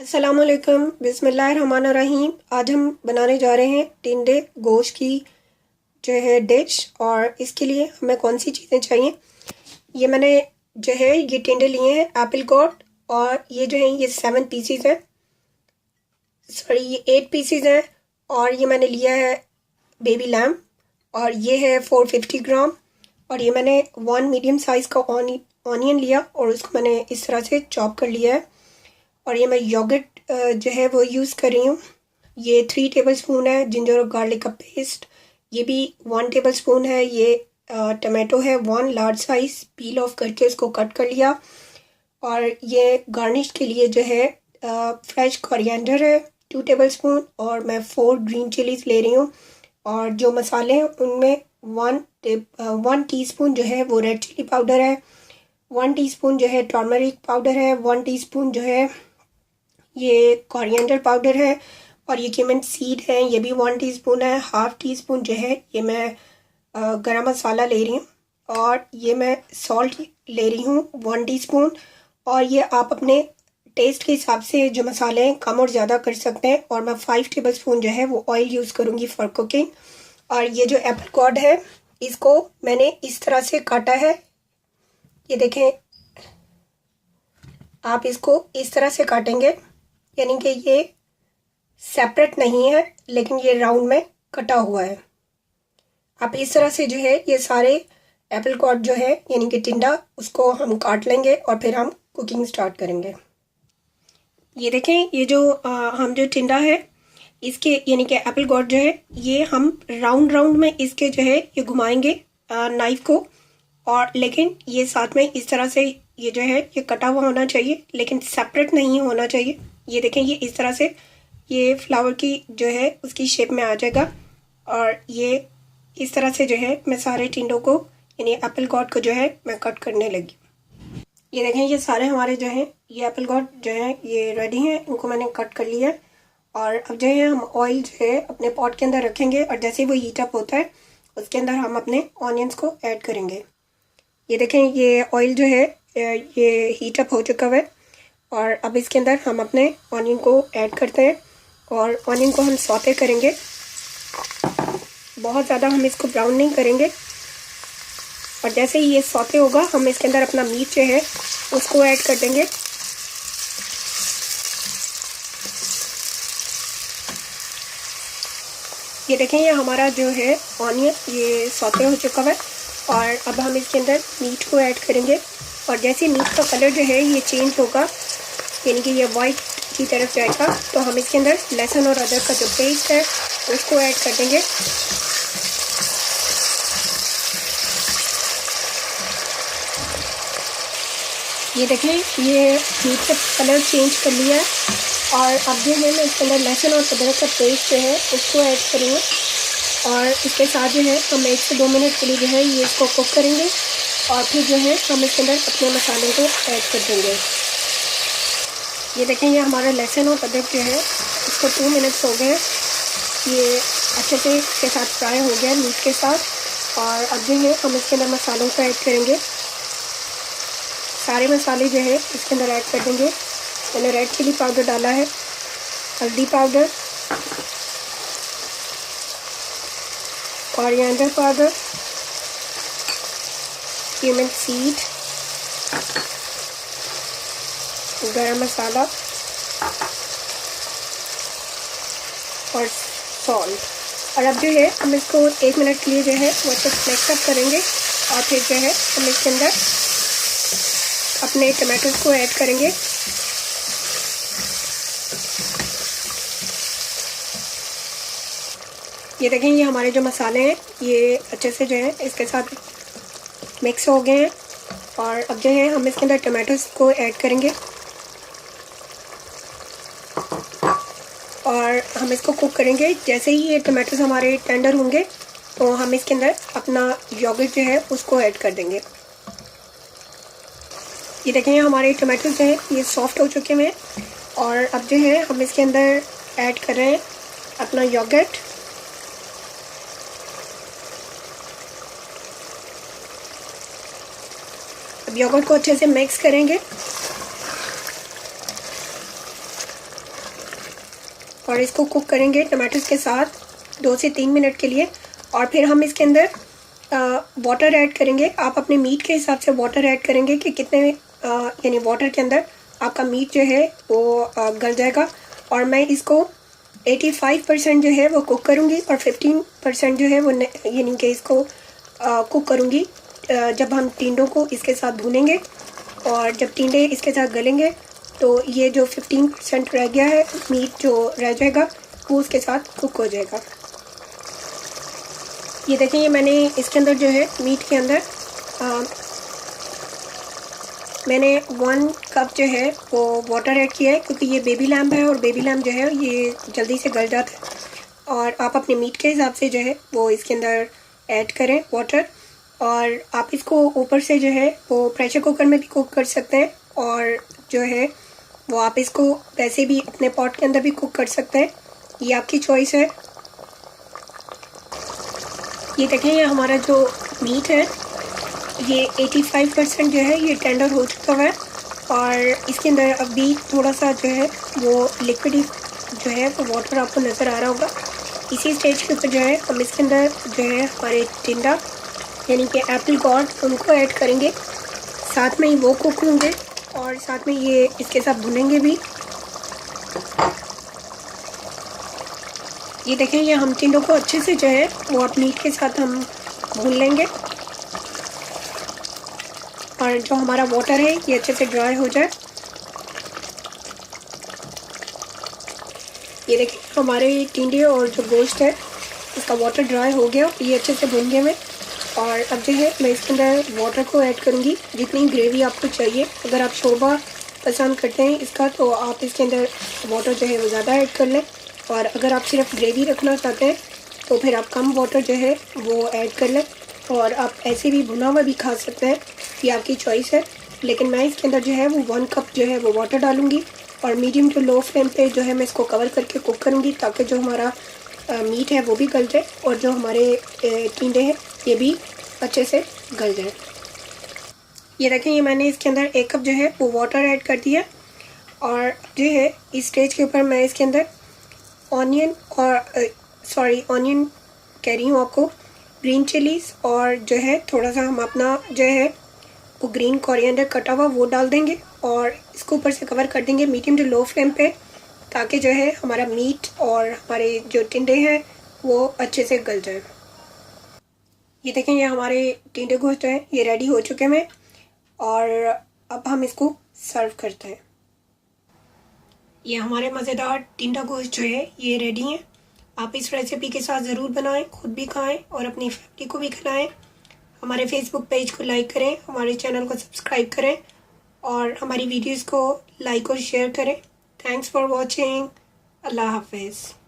अस्सलामुअलैकुम बिस्मिल्लाहिर्रहमानिर्रहीम। आज हम बनाने जा रहे हैं टिंडे गोश्त की जो है डिश। और इसके लिए हमें कौन सी चीज़ें चाहिए, ये मैंने जो है ये टिंडे लिए हैं एप्पल गोट। और ये जो है ये 7 पीसीज हैं, सॉरी ये 8 पीसीज हैं। और ये मैंने लिया है बेबी लैम्ब और ये है 450 ग्राम। और ये मैंने 1 मीडियम साइज़ का ऑनियन लिया और उसको मैंने इस तरह से चॉप कर लिया है। और ये मैं योगर्ट जो है वो यूज़ कर रही हूँ। ये 3 टेबलस्पून है जिंजर और गार्लिक का पेस्ट। ये भी 1 टेबलस्पून है। ये टमाटो है 1 लार्ज साइज़, पील ऑफ करके उसको कट कर लिया। और ये गार्निश के लिए जो है फ्रेश कोरिएंडर है 2 टेबलस्पून। और मैं 4 ग्रीन चिलीज़ ले रही हूँ। और जो मसाले हैं उनमें 1 टीस्पून जो है वो रेड चिली पाउडर है, 1 टीस्पून जो है टर्मरिक पाउडर है, 1 टीस्पून जो है ये कोरिएंडर पाउडर है। और ये क्यूमिन सीड है, ये भी 1 टीस्पून है। हाफ़ टी स्पून जो है ये मैं गरम मसाला ले रही हूँ। और ये मैं सॉल्ट ले रही हूँ 1 टीस्पून। और ये आप अपने टेस्ट के हिसाब से जो मसाले हैं कम और ज़्यादा कर सकते हैं। और मैं 5 टेबलस्पून जो है वो ऑयल यूज़ करूँगी फॉर कुकिंग। और ये जो एप्पल कॉड है इसको मैंने इस तरह से काटा है, ये देखें। आप इसको इस तरह से काटेंगे, यानी कि ये सेपरेट नहीं है लेकिन ये राउंड में कटा हुआ है। आप इस तरह से जो है ये सारे एप्पल कॉड जो है यानी कि टिंडा उसको हम काट लेंगे और फिर हम कुकिंग स्टार्ट करेंगे। ये देखें, ये जो हम जो टिंडा है इसके यानी कि एप्पल कॉड जो है ये हम राउंड में इसके जो है ये घुमाएंगे नाइफ को। और लेकिन ये साथ में इस तरह से ये जो है ये कटा हुआ होना चाहिए लेकिन सेपरेट नहीं होना चाहिए। ये देखें, ये इस तरह से ये फ्लावर की जो है उसकी शेप में आ जाएगा। और ये इस तरह से जो है मैं सारे टिंडों को यानी एप्पल गॉड को जो है मैं कट करने लगी। ये देखें, ये सारे हमारे जो हैं ये एप्पल गॉड जो है ये रेडी हैं, इनको मैंने कट कर लिया है। और अब जो है हम ऑयल जो है अपने पॉट के अंदर रखेंगे और जैसे ही वो हीट अप होता है उसके अंदर हम अपने ऑनियंस को ऐड करेंगे। ये देखें, ये ऑयल जो है ये हीट अप हो चुका है। और अब इसके अंदर हम अपने ऑनियन को ऐड करते हैं और ऑनियन को हम सौते करेंगे। बहुत ज़्यादा हम इसको ब्राउन नहीं करेंगे। और जैसे ही ये सौते होगा हम इसके अंदर अपना मीट जो है उसको ऐड कर देंगे। ये देखें, ये हमारा जो है ऑनियन ये सौते हो चुका है। और अब हम इसके अंदर मीट को ऐड करेंगे। और जैसे मीट का कलर जो है ये चेंज होगा यानी कि ये वाइट की तरफ जाएगा तो हम इसके अंदर लहसुन और अदरक का जो पेस्ट है उसको ऐड कर देंगे। ये देखें, ये मीट का कलर चेंज कर लिया है। और अब जो है मैं इसके अंदर लहसुन और अदरक का पेस्ट जो है उसको ऐड करेंगे। और इसके साथ जो है हम 1 से 2 मिनट के लिए जो है ये इसको कुक करेंगे। और फिर जो है हम इसके अंदर अपने मसाले को ऐड कर देंगे। ये देखें, ये हमारा लहसुन और अदरक जो है इसको 2 मिनट्स हो गए, ये अच्छे से इसके साथ फ्राई हो गया मीट के साथ। और अब जो है हम इसके अंदर मसालों को ऐड करेंगे। सारे मसाले जो है इसके अंदर ऐड कर देंगे। मैंने रेड चिली पाउडर डाला है, हल्दी powder, coriander powder, cumin seed, गरम मसाला और सॉल्ट। और अब जो है हम इसको 1 मिनट के लिए जो है वो अच्छे से मिक्सअप करेंगे। और फिर जो है हम इसके अंदर अपने टमाटोज को ऐड करेंगे। ये देखें, ये हमारे जो मसाले हैं ये अच्छे से जो है इसके साथ मिक्स हो गए हैं। और अब जो है हम इसके अंदर टमाटोज को ऐड करेंगे और हम इसको कुक करेंगे। जैसे ही ये टमाटोज हमारे टेंडर होंगे तो हम इसके अंदर अपना योगर्ट जो है उसको ऐड कर देंगे। ये देखें, हमारे टमाटोज जो हैं ये सॉफ्ट हो चुके हैं। और अब जो है हम इसके अंदर ऐड कर रहे हैं अपना योगर्ट। अब योगर्ट को अच्छे से मिक्स करेंगे। और इसको कुक करेंगे टमाटोज़ के साथ 2 से 3 मिनट के लिए। और फिर हम इसके अंदर वाटर ऐड करेंगे। आप अपने मीट के हिसाब से वाटर ऐड करेंगे कि कितने यानी वाटर के अंदर आपका मीट जो है वो गल जाएगा। और मैं इसको 85% जो है वो कुक करूँगी और 15% जो है वो यानी कि इसको कुक करूँगी जब हम टिंडों को इसके साथ भूनेंगे। और जब टिंडे इसके साथ गलेंगे तो ये जो 15% रह गया है मीट जो रह जाएगा वो उसके साथ कुक हो जाएगा। ये देखें, ये मैंने इसके अंदर जो है मीट के अंदर मैंने 1 कप जो है वो वाटर ऐड किया है, क्योंकि ये बेबी लैम्ब है और बेबी लैम्ब जो है ये जल्दी से गल जाता है। और आप अपने मीट के हिसाब से जो है वो इसके अंदर ऐड करें वाटर। और आप इसको ऊपर से जो है वो प्रेशर कुकर में भी कुक कर सकते हैं, और जो है वो आप इसको वैसे भी अपने पॉट के अंदर भी कुक कर सकते हैं, ये आपकी चॉइस है। ये देखें, ये हमारा जो मीट है ये 85% जो है ये टेंडर हो चुका है। और इसके अंदर अभी थोड़ा सा जो है वो लिक्विड जो है वो वाटर आपको नज़र आ रहा होगा। इसी स्टेज के ऊपर जो है हम इसके अंदर जो है हमारे टिंडा यानी कि एप्पल गॉड उनको ऐड करेंगे। साथ में ही वो कुक होंगे और साथ में ये इसके साथ भुनेंगे भी। ये देखें, ये हम टिंडों को अच्छे से जो है वो आप मीट के साथ हम भून लेंगे और जो हमारा वाटर है ये अच्छे से ड्राई हो जाए। ये देखिए, हमारे टिंडे और जो गोश्त है इसका वाटर ड्राई हो गया, ये अच्छे से भून गए में। और अब जो है मैं इसके अंदर वाटर को ऐड करूँगी जितनी ग्रेवी आपको चाहिए। अगर आप शोरबा पसंद करते हैं इसका तो आप इसके अंदर वाटर जो है वो ज़्यादा ऐड कर लें, और अगर आप सिर्फ ग्रेवी रखना चाहते हैं तो फिर आप कम वाटर जो है वो ऐड कर लें। और आप ऐसे भी भुना हुआ भी खा सकते हैं, ये आपकी चॉइस है। लेकिन मैं इसके अंदर जो है वो 1 कप जो है वो वाटर डालूँगी और मीडियम टू लो फ्लेम पे जो है मैं इसको कवर करके कुक करूँगी, ताकि जो हमारा मीट है वो भी गल जाए और जो हमारे टिंडे हैं ये भी अच्छे से गल जाए। ये देखें, ये मैंने इसके अंदर 1 कप जो है वो वाटर ऐड कर दिया। और जो है इस स्टेज के ऊपर मैं इसके अंदर ऑनियन कह रही हूँ आपको, ग्रीन चिलीज़ और जो है थोड़ा सा हम अपना जो है वो ग्रीन कोरिएंडर कटा हुआ वो डाल देंगे और इसको ऊपर से कवर कर देंगे मीडियम टू लो फ्लेम पे, ताकि जो है हमारा मीट और हमारे जो टिंडे हैं वो अच्छे से गल जाए। ये देखें, ये हमारे टिंडे गोश्त जो है ये रेडी हो चुके हैं और अब हम इसको सर्व करते हैं। ये हमारे मज़ेदार टिंडा गोश्त जो है ये रेडी है। आप इस रेसिपी के साथ ज़रूर बनाएं, खुद भी खाएं और अपनी फैमिली को भी खिलाएं। हमारे फेसबुक पेज को लाइक करें, हमारे चैनल को सब्सक्राइब करें और हमारी वीडियोस को लाइक और शेयर करें। Thanks for watching. अल्लाह हाफिज़।